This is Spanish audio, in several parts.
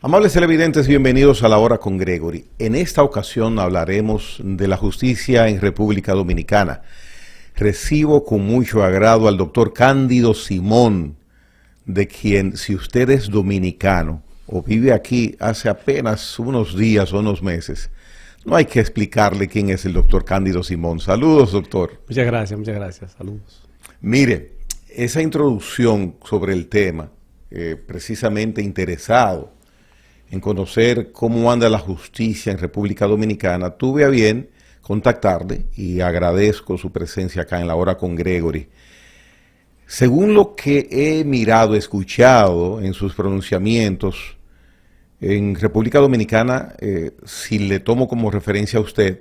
Amables televidentes, bienvenidos a La Hora con Gregory. En esta ocasión hablaremos de la justicia en República Dominicana. Recibo con mucho agrado al doctor Cándido Simón, de quien, si usted es dominicano o vive aquí hace apenas unos días o unos meses, no hay que explicarle quién es el doctor Cándido Simón. Saludos, doctor. Muchas gracias. Saludos. Mire, esa introducción sobre el tema, precisamente interesado en conocer cómo anda la justicia en República Dominicana, tuve a bien contactarle y agradezco su presencia acá en La Hora con Gregory. Según lo que he mirado, escuchado en sus pronunciamientos, en República Dominicana, si le tomo como referencia a usted,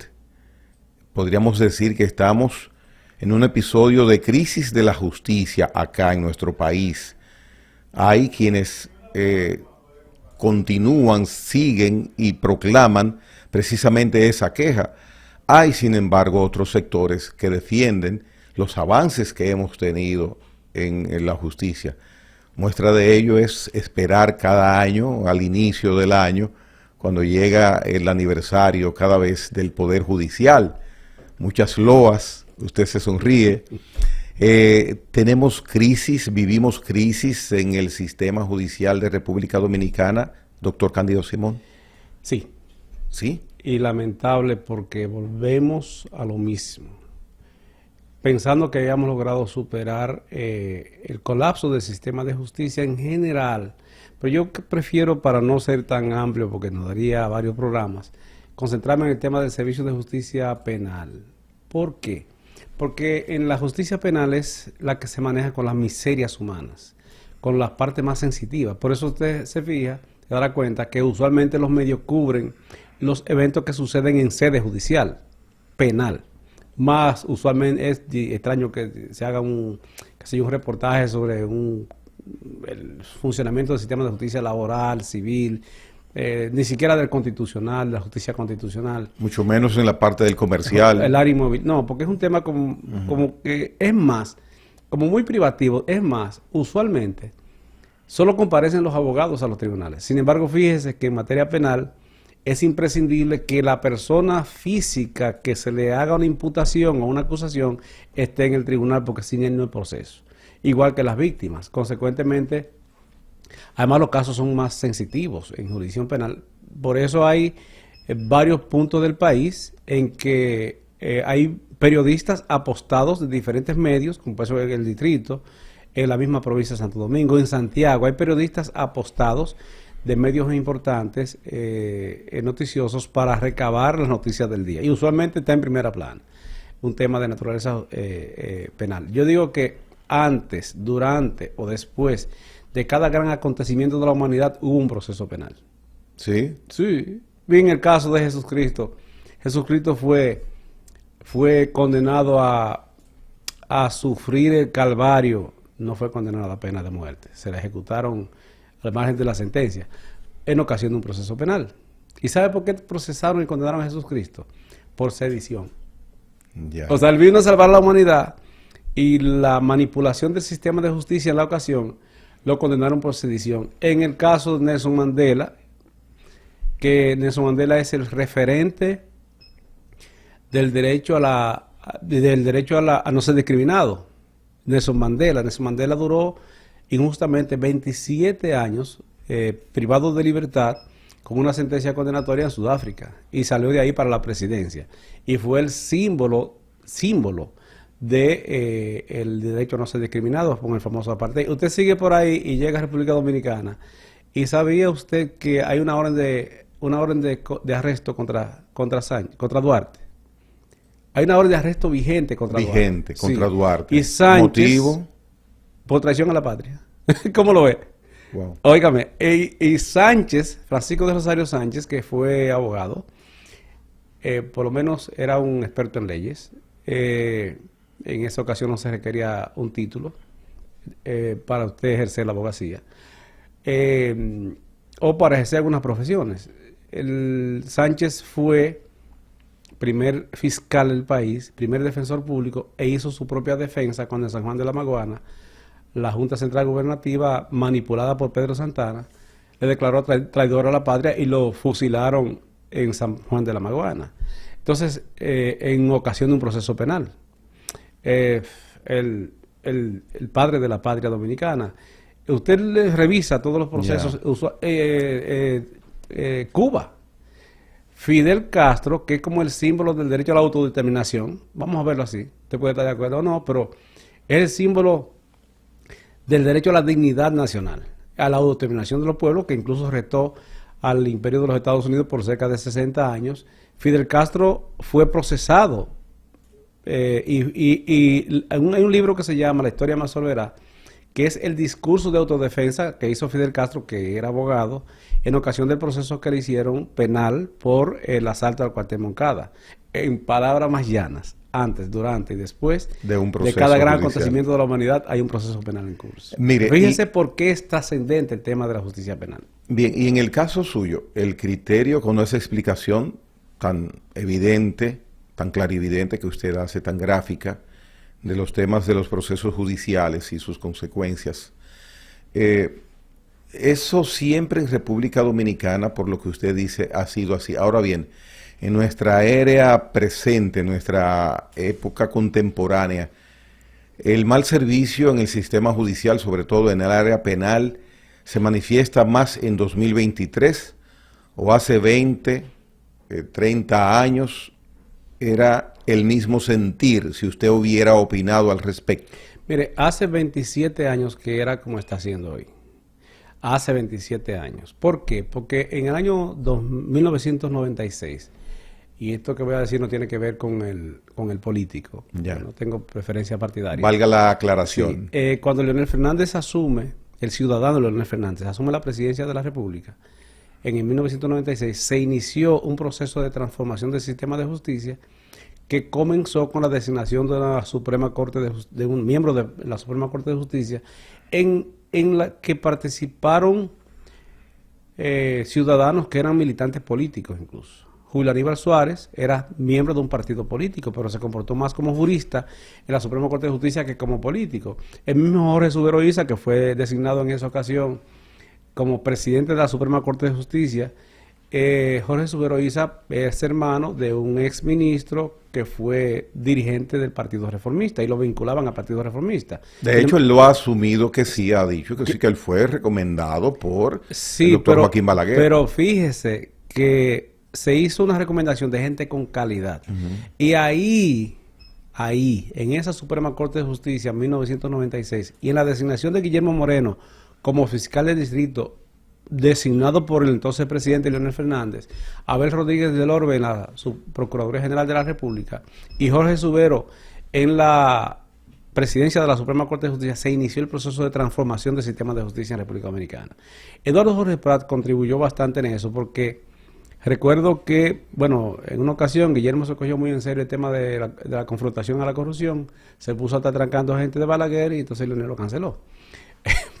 podríamos decir que estamos en un episodio de crisis de la justicia acá en nuestro país. Hay quienes continúan, siguen y proclaman precisamente esa queja. Hay, sin embargo, otros sectores que defienden los avances que hemos tenido en la justicia. Muestra de ello es esperar cada año, al inicio del año, cuando llega el aniversario cada vez del Poder Judicial. Muchas loas, usted se sonríe. Tenemos crisis, vivimos crisis en el sistema judicial de República Dominicana, doctor Cándido Simón. Sí. ¿Sí? Y lamentable porque volvemos a lo mismo. Pensando que hayamos logrado superar el colapso del sistema de justicia en general, pero yo prefiero, para no ser tan amplio, porque nos daría varios programas, concentrarme en el tema del servicio de justicia penal. ¿Por qué? Porque en la justicia penal es la que se maneja con las miserias humanas, con las partes más sensitivas. Por eso usted se fija, se dará cuenta que usualmente los medios cubren los eventos que suceden en sede judicial, penal. Más usualmente es extraño que se haga un reportaje sobre el funcionamiento del sistema de justicia laboral, civil, ni siquiera del constitucional, de la justicia constitucional. Mucho menos en la parte del comercial. El área inmóvil. No, porque es un tema como que es más, como muy privativo. Es más, usualmente solo comparecen los abogados a los tribunales. Sin embargo, fíjese que en materia penal es imprescindible que la persona física que se le haga una imputación o una acusación esté en el tribunal, porque sin él no hay proceso. Igual que las víctimas. Consecuentemente, además los casos son más sensitivos en jurisdicción penal. Por eso hay varios puntos del país en que hay periodistas apostados de diferentes medios, como por eso en el distrito, en la misma provincia de Santo Domingo, en Santiago, hay periodistas apostados de medios importantes noticiosos para recabar las noticias del día. Y usualmente está en primera plana, un tema de naturaleza penal. Yo digo que antes, durante o después de cada gran acontecimiento de la humanidad hubo un proceso penal. ¿Sí? Sí. Bien, en el caso de Jesucristo. Jesucristo fue condenado a sufrir el calvario. No fue condenado a la pena de muerte. Se le ejecutaron al margen de la sentencia en ocasión de un proceso penal. ¿Y sabe por qué procesaron y condenaron a Jesucristo? Por sedición. Ya. O sea, él vino a salvar a la humanidad y la manipulación del sistema de justicia en la ocasión lo condenaron por sedición. En el caso de Nelson Mandela, que Nelson Mandela es el referente del derecho a no ser discriminado. Nelson Mandela duró injustamente 27 años privado de libertad con una sentencia condenatoria en Sudáfrica y salió de ahí para la presidencia. Y fue el símbolo de el derecho a no ser discriminado con el famoso apartheid. Usted sigue por ahí y llega a República Dominicana y ¿sabía usted que hay una orden de arresto contra Duarte? Hay una orden de arresto vigente contra Duarte. Y Sánchez, ¿motivo? Por traición a la patria. ¿Cómo lo ve? Wow. Óigame, y Sánchez, Francisco de Rosario Sánchez, que fue abogado, por lo menos era un experto en leyes. En esa ocasión no se requería un título para usted ejercer la abogacía o para ejercer algunas profesiones. Sánchez fue primer fiscal del país, primer defensor público, e hizo su propia defensa cuando en San Juan de la Maguana la Junta Central Gubernativa, manipulada por Pedro Santana, le declaró traidor a la patria y lo fusilaron en San Juan de la Maguana. Entonces, en ocasión de un proceso penal. El padre de la patria dominicana. Usted le revisa todos los procesos. Cuba. Fidel Castro, que es como el símbolo del derecho a la autodeterminación, vamos a verlo así, usted puede estar de acuerdo o no, pero es el símbolo del derecho a la dignidad nacional, a la autodeterminación de los pueblos, que incluso retó al imperio de los Estados Unidos por cerca de 60 años. Fidel Castro fue procesado hay un libro que se llama La historia más soberana, que es el discurso de autodefensa que hizo Fidel Castro, que era abogado, en ocasión del proceso que le hicieron penal por el asalto al cuartel Moncada. En palabras más llanas, antes, durante y después de cada gran acontecimiento de la humanidad hay un proceso penal en curso. Mire, fíjense por qué es trascendente el tema de la justicia penal. Bien, y en el caso suyo, el criterio con esa explicación tan evidente, tan clarividente que usted hace, tan gráfica, de los temas de los procesos judiciales y sus consecuencias. Eso siempre en República Dominicana, por lo que usted dice, ha sido así. Ahora bien, en nuestra era presente, en nuestra época contemporánea, el mal servicio en el sistema judicial, sobre todo en el área penal, se manifiesta más en 2023 o hace 20, 30 años, era el mismo sentir, si usted hubiera opinado al respecto. Mire, hace 27 años que era como está haciendo hoy. Hace 27 años. ¿Por qué? Porque en el año 1996, y esto que voy a decir no tiene que ver con el político, no tengo preferencia partidaria. Valga la aclaración. Sí, cuando Leonel Fernández asume, el ciudadano Leonel Fernández asume la presidencia de la República, en el 1996 se inició un proceso de transformación del sistema de justicia que comenzó con la designación de la Suprema Corte de un miembro de la Suprema Corte de Justicia, en la que participaron ciudadanos que eran militantes políticos incluso. Julio Aníbal Suárez era miembro de un partido político, pero se comportó más como jurista en la Suprema Corte de Justicia que como político. El mismo Jorge Subero Isa, que fue designado en esa ocasión como presidente de la Suprema Corte de Justicia, Jorge Subero Isa es hermano de un ex ministro que fue dirigente del Partido Reformista y lo vinculaban al Partido Reformista. De hecho, él lo ha asumido que sí, ha dicho que sí, que él fue recomendado por el doctor Joaquín Balaguer. Pero fíjese que se hizo una recomendación de gente con calidad. Y ahí, en esa Suprema Corte de Justicia, en 1996, y en la designación de Guillermo Moreno como fiscal de distrito, designado por el entonces presidente Leonel Fernández, Abel Rodríguez del Orbe en la Procuraduría General de la República y Jorge Subero en la presidencia de la Suprema Corte de Justicia, se inició el proceso de transformación del sistema de justicia en República Dominicana. Eduardo Jorge Prat contribuyó bastante en eso porque recuerdo que, bueno, en una ocasión Guillermo se cogió muy en serio el tema de la confrontación a la corrupción, se puso a estar trancando gente de Balaguer y entonces Leonel lo canceló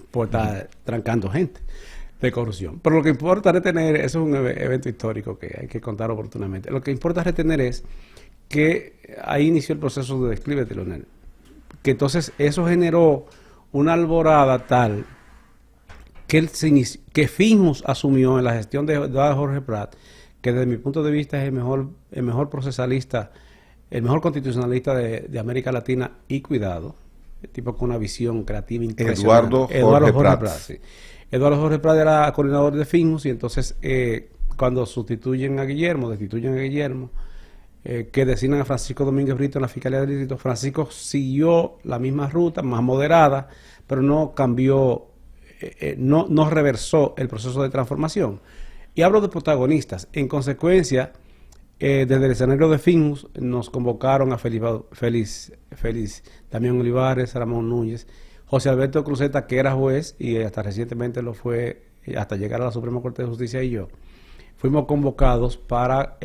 por estar trancando gente de corrupción. Pero lo que importa retener, eso es un evento histórico que hay que contar oportunamente. Lo que importa retener es que ahí inició el proceso de declive de Leonel. Que entonces eso generó una alborada tal que Finjus asumió en la gestión de Jorge Prat, que desde mi punto de vista es el mejor procesalista, el mejor constitucionalista de América Latina y cuidado, el tipo con una visión creativa impresionante. Eduardo Jorge Prat, sí. Eduardo Jorge Prat era coordinador de Finjus y entonces cuando destituyen a Guillermo, que designan a Francisco Domínguez Brito en la Fiscalía del Distrito, Francisco siguió la misma ruta, más moderada, pero no cambió, no reversó el proceso de transformación. Y hablo de protagonistas. En consecuencia, desde el escenario de Finjus nos convocaron a Félix Damián Olivares, Ramón Núñez, José Alberto Cruzeta, que era juez y hasta recientemente lo fue, hasta llegar a la Suprema Corte de Justicia, y yo fuimos convocados para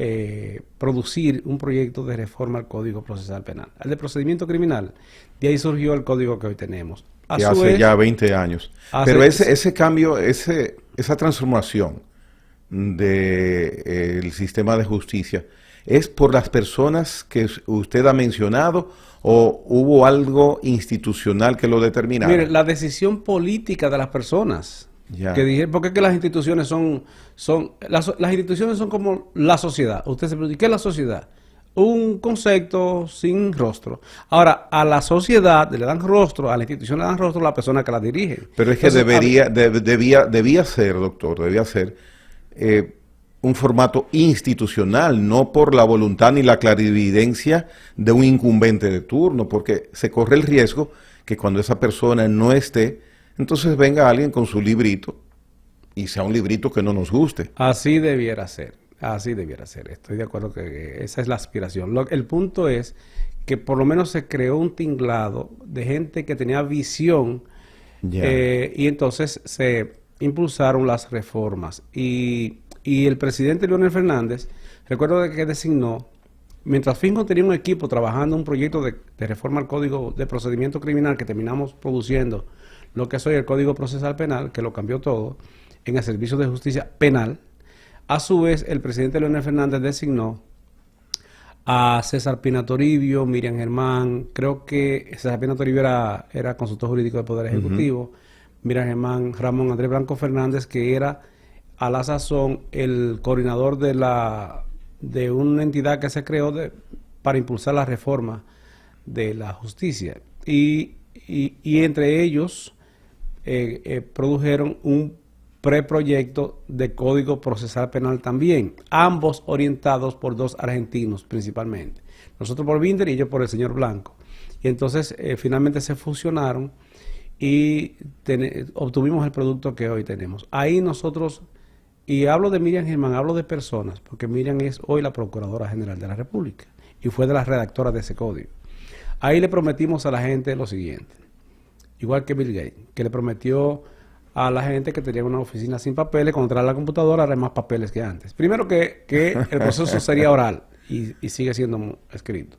producir un proyecto de reforma al Código Procesal Penal, al de procedimiento criminal. De ahí surgió el código que hoy tenemos. Que hace ya 20 años. Pero ese cambio, esa transformación del sistema de justicia, ¿es por las personas que usted ha mencionado o hubo algo institucional que lo determinara? Mire, la decisión política de las personas Ya. Que dije, porque es que las instituciones las instituciones son como la sociedad. Usted se pregunta, ¿qué es la sociedad? Un concepto sin rostro. Ahora, a la sociedad le dan rostro, a la institución le dan rostro a la persona que la dirige. Pero es que debía ser, doctor, debía ser un formato institucional, no por la voluntad ni la clarividencia de un incumbente de turno, porque se corre el riesgo que cuando esa persona no esté, entonces venga alguien con su librito y sea un librito que no nos guste. Así debiera ser. Así debiera ser. Estoy de acuerdo que esa es la aspiración. El punto es que por lo menos se creó un tinglado de gente que tenía visión y entonces se impulsaron las reformas. Y el presidente Leonel Fernández, recuerdo que designó, mientras Finco tenía un equipo trabajando en un proyecto de reforma al Código de Procedimiento Criminal que terminamos produciendo lo que es hoy el Código Procesal Penal, que lo cambió todo, en el Servicio de Justicia Penal. A su vez, el presidente Leonel Fernández designó a César Pina Toribio, Miriam Germán, creo que César Pina Toribio era consultor jurídico del Poder Ejecutivo, Miriam Germán, Ramón Andrés Blanco Fernández, que era a la sazón el coordinador de una entidad que se creó para impulsar la reforma de la justicia. Y entre ellos produjeron un preproyecto de Código Procesal Penal también, ambos orientados por dos argentinos principalmente. Nosotros por Binder y ellos por el señor Blanco. Y entonces finalmente se fusionaron y obtuvimos el producto que hoy tenemos. Ahí nosotros, y hablo de Miriam Germán, hablo de personas, porque Miriam es hoy la Procuradora General de la República y fue de las redactoras de ese código. Ahí le prometimos a la gente lo siguiente, igual que Bill Gates, que le prometió a la gente que tenía una oficina sin papeles, cuando trae la computadora hará más papeles que antes. Primero que el proceso sería oral y sigue siendo escrito,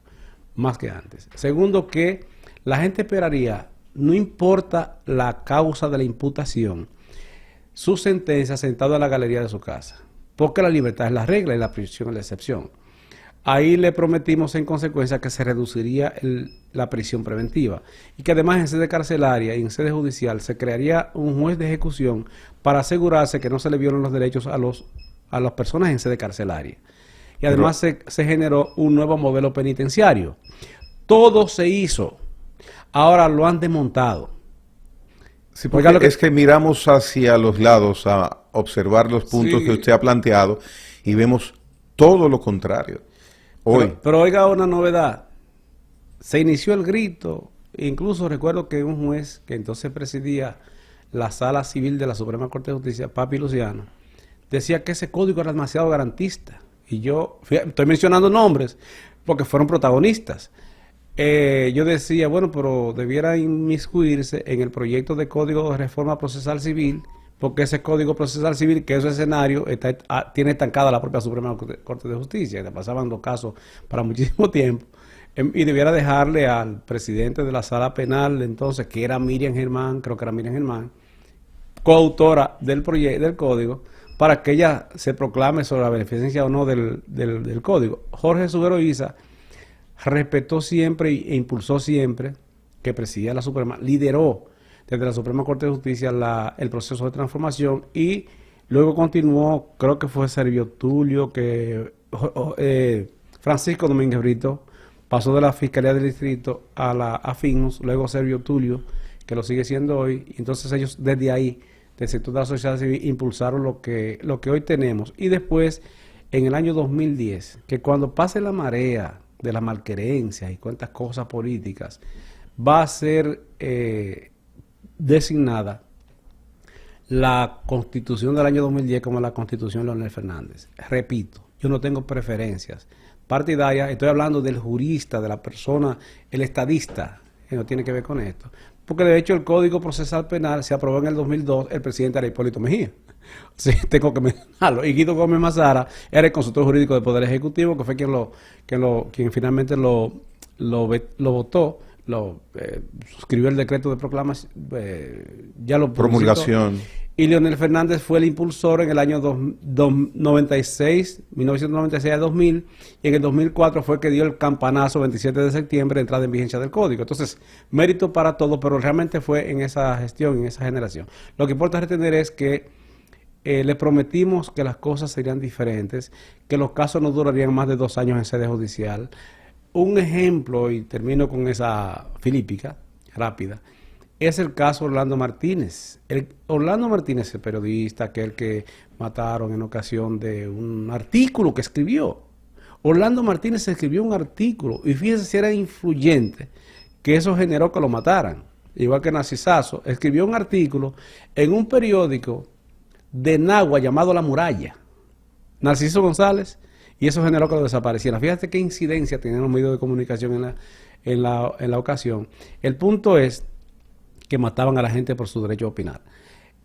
más que antes. Segundo, que la gente esperaría, no importa la causa de la imputación, su sentencia sentada en la galería de su casa, porque la libertad es la regla y la prisión es la excepción. Ahí le prometimos en consecuencia que se reduciría la prisión preventiva y que además en sede carcelaria y en sede judicial se crearía un juez de ejecución para asegurarse que no se le violen los derechos a las personas en sede carcelaria. Y además se generó un nuevo modelo penitenciario. Todo se hizo. Ahora lo han desmontado. Sí, porque es que miramos hacia los lados a observar los puntos que usted ha planteado y vemos todo lo contrario. Pero oiga una novedad, se inició el grito, incluso recuerdo que un juez que entonces presidía la Sala Civil de la Suprema Corte de Justicia, Papi Luciano, decía que ese código era demasiado garantista. Y yo estoy mencionando nombres porque fueron protagonistas. Yo decía, bueno, pero debiera inmiscuirse en el proyecto de Código de Reforma Procesal Civil, porque ese Código Procesal Civil, que ese escenario tiene estancada la propia Suprema Corte de Justicia, que pasaban los casos para muchísimo tiempo, y debiera dejarle al presidente de la Sala Penal entonces, que era Miriam Germán, creo que era Miriam Germán, coautora del Código, para que ella se proclame sobre la beneficencia o no del Código. Jorge Suguero Isa respetó siempre e impulsó siempre, que presidía la Suprema, lideró desde la Suprema Corte de Justicia el proceso de transformación y luego continuó, creo que fue Servio Tulio, que Francisco Domínguez Brito pasó de la Fiscalía del Distrito a Finus, luego Servio Tulio, que lo sigue siendo hoy, y entonces ellos desde ahí, del sector de la sociedad civil, impulsaron lo que hoy tenemos. Y después, en el año 2010, que cuando pase la marea de la malquerencia y cuantas cosas políticas, va a ser designada la Constitución del año 2010 como la Constitución Leonel Fernández. Repito, yo no tengo preferencias partidarias, estoy hablando del jurista, de la persona, el estadista, que no tiene que ver con esto. Porque de hecho el Código Procesal Penal se aprobó en el 2002, el presidente era Hipólito Mejía. Sí, tengo que mencionarlo. Y Guido Gómez Mazara era el consultor jurídico del Poder Ejecutivo, que fue quien finalmente lo votó, suscribió el decreto de proclamación, ya lo promulgación. Y Leonel Fernández fue el impulsor en el año 1996 a 2000, y en el 2004 fue que dio el campanazo 27 de septiembre de entrada en vigencia del código. Entonces, mérito para todos, pero realmente fue en esa gestión, en esa generación. Lo que importa retener es que le prometimos que las cosas serían diferentes, que los casos no durarían más de 2 años en sede judicial. Un ejemplo, y termino con esa filípica rápida, es el caso Orlando Martínez. Orlando Martínez, el periodista, aquel que mataron en ocasión de un artículo que escribió. Orlando Martínez escribió un artículo, y fíjense si era influyente, que eso generó que lo mataran. Igual que Narcisazo, escribió un artículo en un periódico de Nagua llamado La Muralla, Narciso González, y eso generó que lo desaparecieran. Fíjate qué incidencia tenían los medios de comunicación en la ocasión. El punto es que mataban a la gente por su derecho a opinar.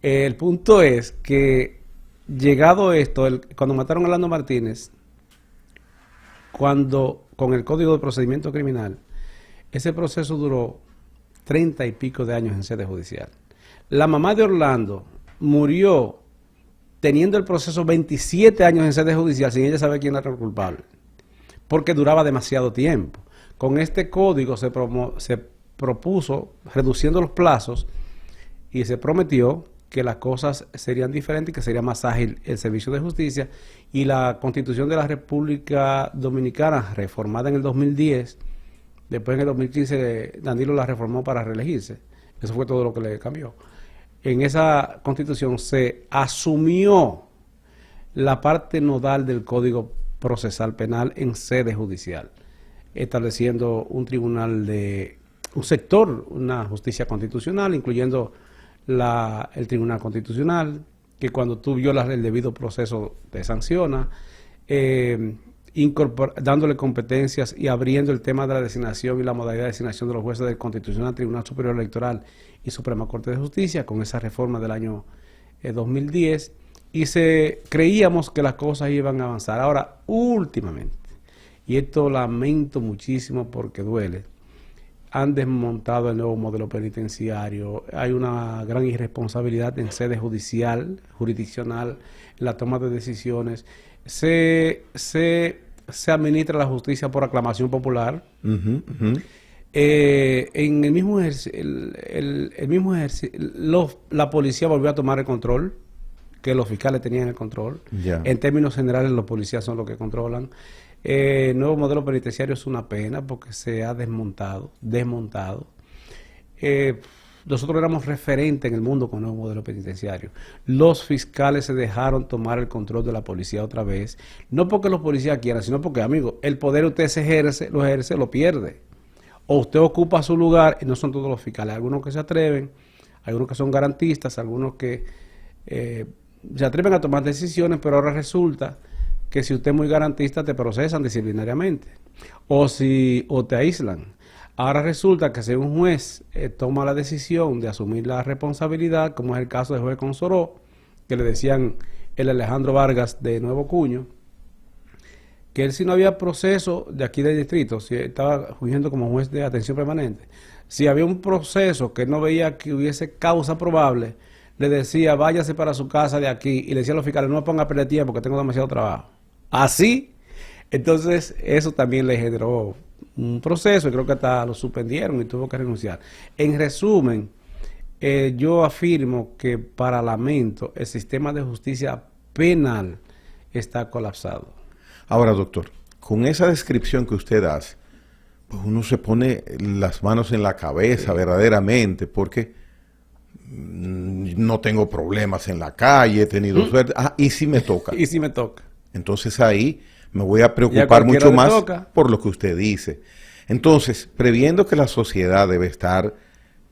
El punto es que, llegado esto, cuando mataron a Orlando Martínez, con el Código de Procedimiento Criminal, ese proceso duró 30 y pico de años en sede judicial. La mamá de Orlando murió teniendo el proceso 27 años en sede judicial sin ella saber quién era el culpable, porque duraba demasiado tiempo. Con este código se propuso, reduciendo los plazos, y se prometió que las cosas serían diferentes y que sería más ágil el servicio de justicia, y la Constitución de la República Dominicana, reformada en el 2010, después en el 2015 Danilo la reformó para reelegirse. Eso fue todo lo que le cambió. En esa Constitución se asumió la parte nodal del Código Procesal Penal en sede judicial, estableciendo un sector, una justicia constitucional, incluyendo el Tribunal Constitucional, que cuando tú violas el debido proceso te sanciona, dándole competencias y abriendo el tema de la designación y la modalidad de designación de los jueces del Constitucional, Tribunal Superior Electoral y Suprema Corte de Justicia, con esa reforma del año 2010, y creíamos que las cosas iban a avanzar. Ahora, últimamente, y esto lamento muchísimo porque duele, han desmontado el nuevo modelo penitenciario. Hay una gran irresponsabilidad en sede jurisdiccional, en la toma de decisiones. Se administra la justicia por aclamación popular. En el mismo ejercicio, la policía volvió a tomar el control, que los fiscales tenían el control. En términos generales, los policías son los que controlan. El nuevo modelo penitenciario es una pena porque se ha desmontado. Nosotros éramos referentes en el mundo con el nuevo modelo penitenciario. Los fiscales se dejaron tomar el control de la policía otra vez, no porque los policías quieran, sino porque, amigo, el poder usted lo pierde. O usted ocupa su lugar, y no son todos los fiscales, algunos que se atreven, algunos que son garantistas, algunos que se atreven a tomar decisiones, pero ahora resulta que si usted es muy garantista te procesan disciplinariamente, o te aíslan. Ahora resulta que si un juez toma la decisión de asumir la responsabilidad, como es el caso de juez Consoró, que le decían el Alejandro Vargas de Nuevo Cuño, que él, si no había proceso de aquí del distrito, si estaba fungiendo como juez de atención permanente, si había un proceso que no veía que hubiese causa probable, le decía, váyase para su casa de aquí, y le decía a los fiscales, no me ponga a perder tiempo porque tengo demasiado trabajo. Así, entonces eso también le generó un proceso, y creo que hasta lo suspendieron y tuvo que renunciar. En resumen, yo afirmo que, para lamento, el sistema de justicia penal está colapsado. Ahora, doctor, con esa descripción que usted hace, pues uno se pone las manos en la cabeza verdaderamente, porque no tengo problemas en la calle, he tenido suerte. ¿Y si me toca? ¿Y si me toca? Entonces ahí me voy a preocupar mucho más por lo que usted dice. Entonces, previendo que la sociedad debe estar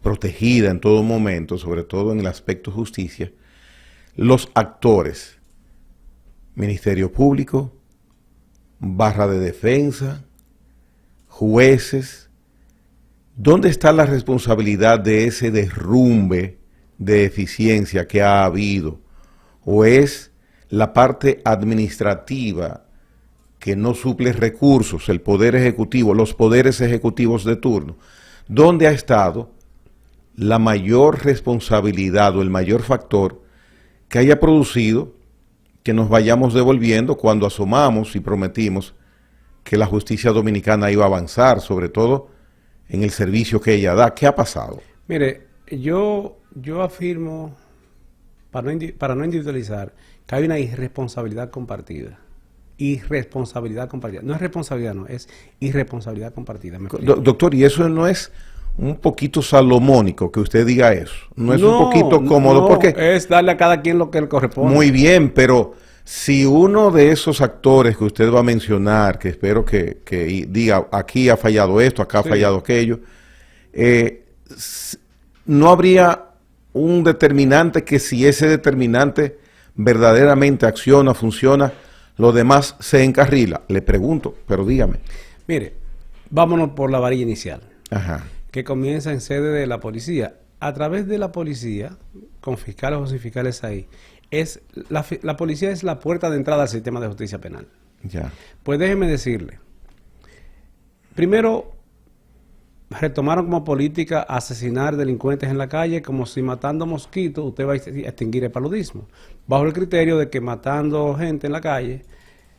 protegida en todo momento, sobre todo en el aspecto justicia, los actores, Ministerio Público, barra de defensa, jueces, ¿dónde está la responsabilidad de ese derrumbe de eficiencia que ha habido? ¿O es la parte administrativa que no suple recursos, el Poder Ejecutivo, los poderes ejecutivos de turno? ¿Dónde ha estado la mayor responsabilidad o el mayor factor que haya producido que nos vayamos devolviendo cuando asomamos y prometimos que la justicia dominicana iba a avanzar, sobre todo en el servicio que ella da? ¿Qué ha pasado? Mire, yo afirmo, para no individualizar, que hay una irresponsabilidad compartida. Irresponsabilidad compartida. No es responsabilidad, no, es irresponsabilidad compartida. Doctor, ¿y eso no es un poquito salomónico que usted diga eso? ¿No es un poquito cómodo? No, porque es darle a cada quien lo que le corresponde. Muy bien, pero si uno de esos actores que usted va a mencionar, que espero que diga, aquí ha fallado esto, acá ha fallado aquello, no habría un determinante que si ese determinante verdaderamente acciona, funciona, lo demás se encarrila. Le pregunto, pero dígame. Mire, vámonos por la varilla inicial. Ajá. Que comienza en sede de la policía. A través de la policía, con fiscales o sin fiscales ahí, la policía es la puerta de entrada al sistema de justicia penal. Ya. Pues déjeme decirle, primero, retomaron como política asesinar delincuentes en la calle, como si matando mosquitos usted va a extinguir el paludismo, bajo el criterio de que matando gente en la calle,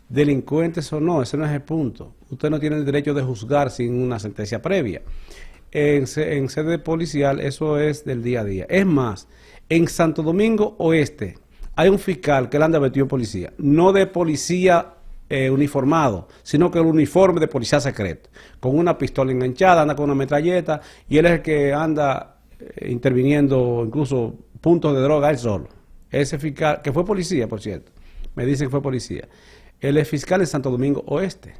delincuentes o no, ese no es el punto. Usted no tiene el derecho de juzgar sin una sentencia previa. En sede policial eso es del día a día. Es más, en Santo Domingo Oeste hay un fiscal que le anda vestido de policía, no de policía uniformado, sino que el uniforme de policía secreto, con una pistola enganchada, anda con una metralleta, y él es el que anda interviniendo incluso puntos de droga él solo. Ese fiscal, que fue policía, por cierto, me dicen que fue policía, él es fiscal en Santo Domingo Oeste.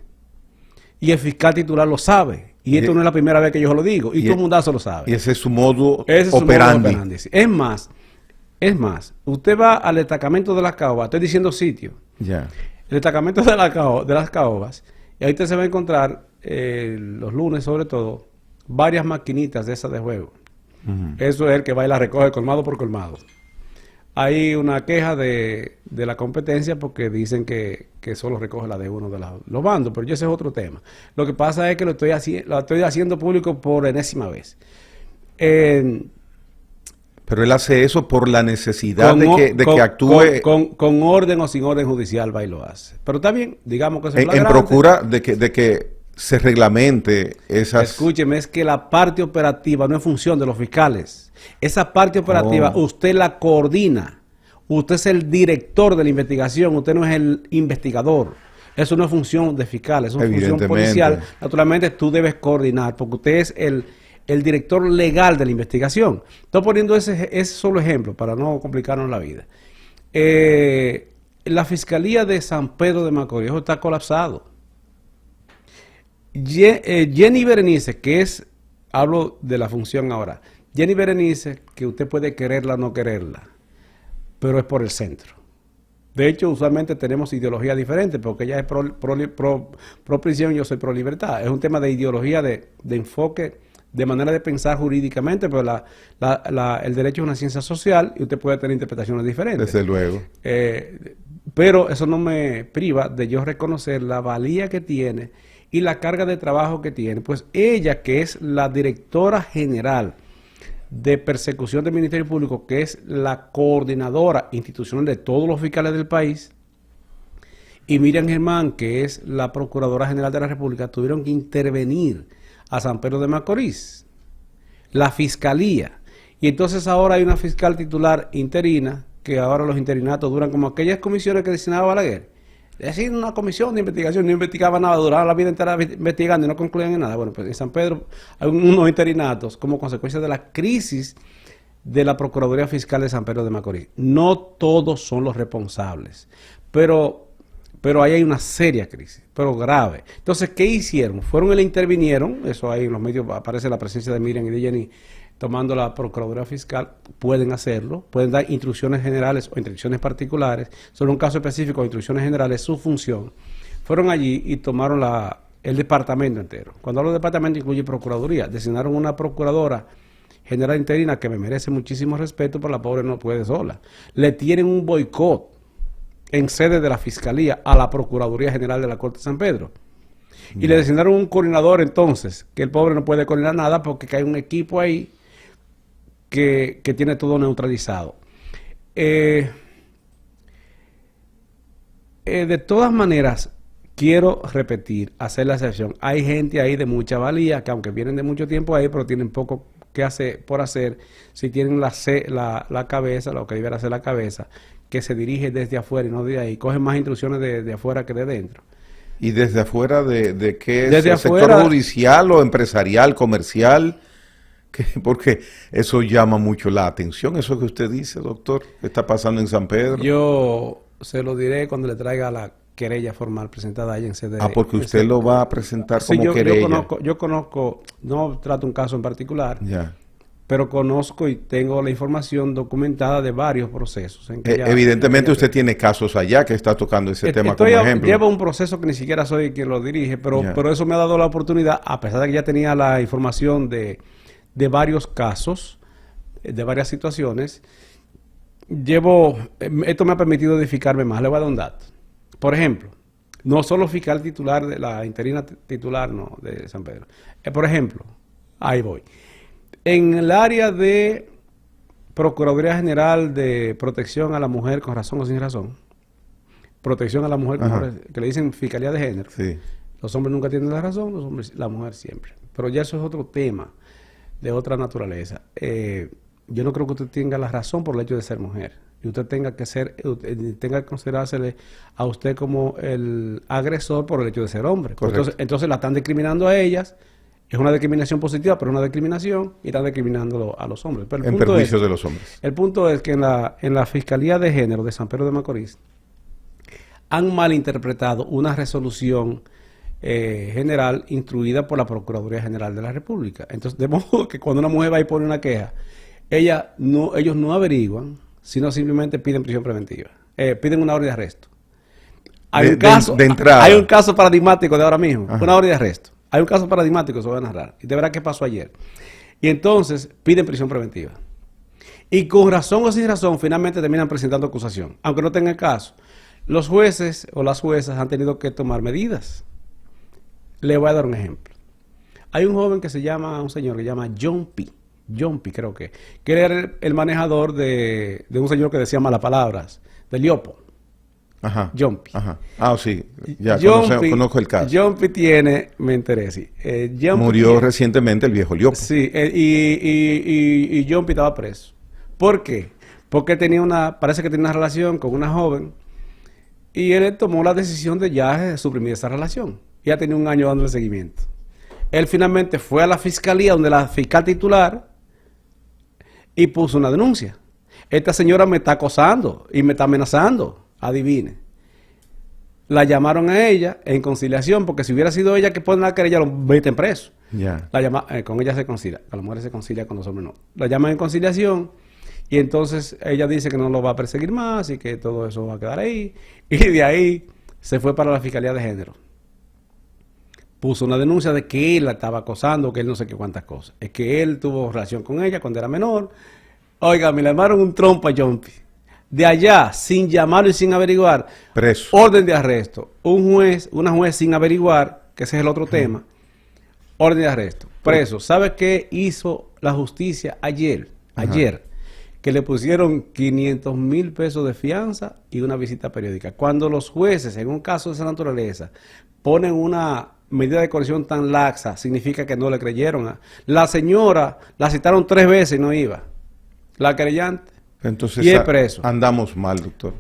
Y el fiscal titular lo sabe. Y esto no es la primera vez que yo lo digo. Y todo el mundazo lo sabe. Y ese es su modo operandi. Es más, usted va al destacamento de las caobas, estoy diciendo sitio. Ya. El destacamento de las caobas, y ahí usted se va a encontrar, los lunes sobre todo, varias maquinitas de esas de juego. Eso es el que va y la recoge colmado por colmado. Hay una queja de la competencia porque dicen que solo recoge la de uno de los bandos, pero ese es otro tema. Lo que pasa es que lo estoy haciendo público por enésima vez. Pero él hace eso por la necesidad de que actúe con orden o sin orden judicial, va y lo hace. Pero está bien, digamos que eso es en procura de que se reglamente esas... Escúcheme, es que la parte operativa no es función de los fiscales. Esa parte operativa usted la coordina. Usted es el director de la investigación, usted no es el investigador. Eso no es función de fiscal, es una función policial. Naturalmente tú debes coordinar, porque usted es el director legal de la investigación. Estoy poniendo ese solo ejemplo para no complicarnos la vida. La Fiscalía de San Pedro de Macorís está colapsado. Jenny Berenice, hablo de la función ahora, Jenny Berenice, que usted puede quererla o no quererla, pero es por el centro. De hecho, usualmente tenemos ideología diferente, porque ella es pro prisión y yo soy pro libertad. Es un tema de ideología, de enfoque, de manera de pensar jurídicamente, pero el derecho es una ciencia social y usted puede tener interpretaciones diferentes. Desde luego. Pero eso no me priva de yo reconocer la valía que tiene y la carga de trabajo que tiene. Pues ella, que es la directora general de persecución del Ministerio Público, que es la coordinadora institucional de todos los fiscales del país, y Miriam Germán, que es la Procuradora General de la República, tuvieron que intervenir a San Pedro de Macorís, la Fiscalía. Y entonces ahora hay una fiscal titular interina, que ahora los interinatos duran como aquellas comisiones que designaba Balaguer. Es decir, una comisión de investigación, no investigaba nada, duraba la vida entera investigando y no concluían en nada. Bueno, pues en San Pedro hay unos interinatos como consecuencia de la crisis de la Procuraduría Fiscal de San Pedro de Macorís. No todos son los responsables, pero ahí hay una seria crisis, pero grave. Entonces, ¿qué hicieron? Intervinieron, eso ahí en los medios aparece la presencia de Miriam y de Jenny tomando la Procuraduría Fiscal, pueden hacerlo, pueden dar instrucciones generales o instrucciones particulares, sobre un caso específico, instrucciones generales, su función. Fueron allí y tomaron el departamento entero. Cuando hablo de departamento incluye Procuraduría, designaron una Procuradora General interina que me merece muchísimo respeto, pero la pobre no puede sola. Le tienen un boicot en sede de la Fiscalía a la Procuraduría General de la Corte de San Pedro. Y le designaron un coordinador entonces, que el pobre no puede coordinar nada porque hay un equipo ahí que tiene todo neutralizado. De todas maneras, quiero repetir, hacer la excepción. Hay gente ahí de mucha valía, que aunque vienen de mucho tiempo ahí, pero tienen poco que hacer por hacer, si tienen la cabeza, lo que debiera ser la cabeza, que se dirige desde afuera y no de ahí, cogen más instrucciones de afuera que de dentro. ¿Y desde afuera de qué es? Desde ¿El afuera, sector judicial o empresarial, comercial? Porque eso llama mucho la atención, eso que usted dice, doctor, que está pasando en San Pedro. Yo se lo diré cuando le traiga la querella formal presentada ahí en sede. Porque usted lo va a presentar como yo querella. Yo conozco, no trato un caso en particular, Ya. pero conozco y tengo la información documentada de varios procesos. Evidentemente usted tiene casos allá que está tocando ese tema como ejemplo. Llevo un proceso que ni siquiera soy quien lo dirige, pero eso me ha dado la oportunidad, a pesar de que ya tenía la información de varios casos, de varias situaciones, esto me ha permitido edificarme más. Le voy a dar un dato. Por ejemplo, no solo fiscal titular de la interina titular de San Pedro. Por ejemplo, ahí voy. En el área de Procuraduría General de Protección a la Mujer con razón o sin razón, protección a la mujer que le dicen Fiscalía de Género. Sí. Los hombres nunca tienen la razón, los hombres, la mujer siempre. Pero ya eso es otro tema de otra naturaleza. Yo no creo que usted tenga la razón por el hecho de ser mujer. Y usted tenga que considerársele a usted como el agresor por el hecho de ser hombre. Entonces la están discriminando a ellas. Es una discriminación positiva, pero una discriminación y están discriminando a los hombres. Pero en perjuicio de los hombres. El punto es que en la Fiscalía de Género de San Pedro de Macorís han malinterpretado una resolución general instruida por la Procuraduría General de la República. Entonces, de modo que cuando una mujer va y pone una queja, ellos no averiguan, sino simplemente piden prisión preventiva. Piden una orden de arresto. Hay un caso paradigmático de ahora mismo, una orden de arresto. Hay un caso paradigmático, se lo voy a narrar. Y de verdad que pasó ayer. Y entonces piden prisión preventiva. Y con razón o sin razón, finalmente terminan presentando acusación. Aunque no tengan caso. Los jueces o las juezas han tenido que tomar medidas. Le voy a dar un ejemplo. Hay un joven un señor que se llama John P, creo que era el manejador de un señor que decía malas palabras, de Liopo. Ajá. John P. Ajá. Ah, sí, ya conozco el caso. John P me enteré, sí. Murió recientemente el viejo Liopo. Sí, y John P estaba preso. ¿Por qué? Porque parece que tenía una relación con una joven y él tomó la decisión de ya suprimir esa relación. Ya tenía un año dándole seguimiento. Él finalmente fue a la fiscalía, donde la fiscal titular, y puso una denuncia. Esta señora me está acosando y me está amenazando. Adivine. La llamaron a ella en conciliación, porque si hubiera sido ella que pone la querella, lo meten preso. Yeah. Con ella se concilia. Con las mujeres se concilia, con los hombres no. La llaman en conciliación y entonces ella dice que no lo va a perseguir más y que todo eso va a quedar ahí. Y de ahí se fue para la Fiscalía de Género. Puso una denuncia de que él la estaba acosando, que él no sé qué cuántas cosas. Es que él tuvo relación con ella cuando era menor. Oiga, me le armaron un trompo a John P. De allá, sin llamarlo y sin averiguar. Preso. Orden de arresto. Una juez sin averiguar, que ese es el otro tema. Orden de arresto. Preso. ¿Sabe qué hizo la justicia ayer? Ayer. Que le pusieron 500,000 pesos de fianza y una visita periódica. Cuando los jueces, en un caso de esa naturaleza, ponen una medida de coerción tan laxa, significa que no le creyeron. La señora la citaron 3 veces y no iba. La querellante. Entonces y es preso. Andamos mal, doctor.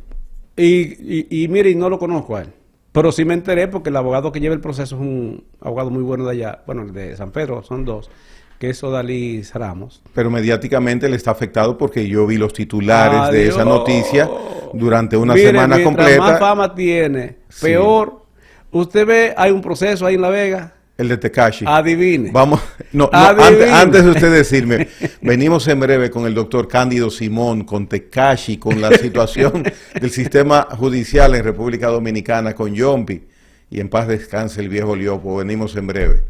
Y mire, no lo conozco a él. Pero sí me enteré porque el abogado que lleva el proceso es un abogado muy bueno de allá. Bueno, de San Pedro, son 2. Que es Odalis Ramos. Pero mediáticamente le está afectado porque yo vi los titulares de esa noticia durante una semana completa. Mientras más fama tiene, peor. Usted ve, hay un proceso ahí en La Vega. El de Tekashi. Adivine. Vamos, antes de usted decirme, venimos en breve con el doctor Cándido Simón, con Tekashi, con la situación del sistema judicial en República Dominicana, con John P. Y en paz descanse el viejo Liopo. Venimos en breve.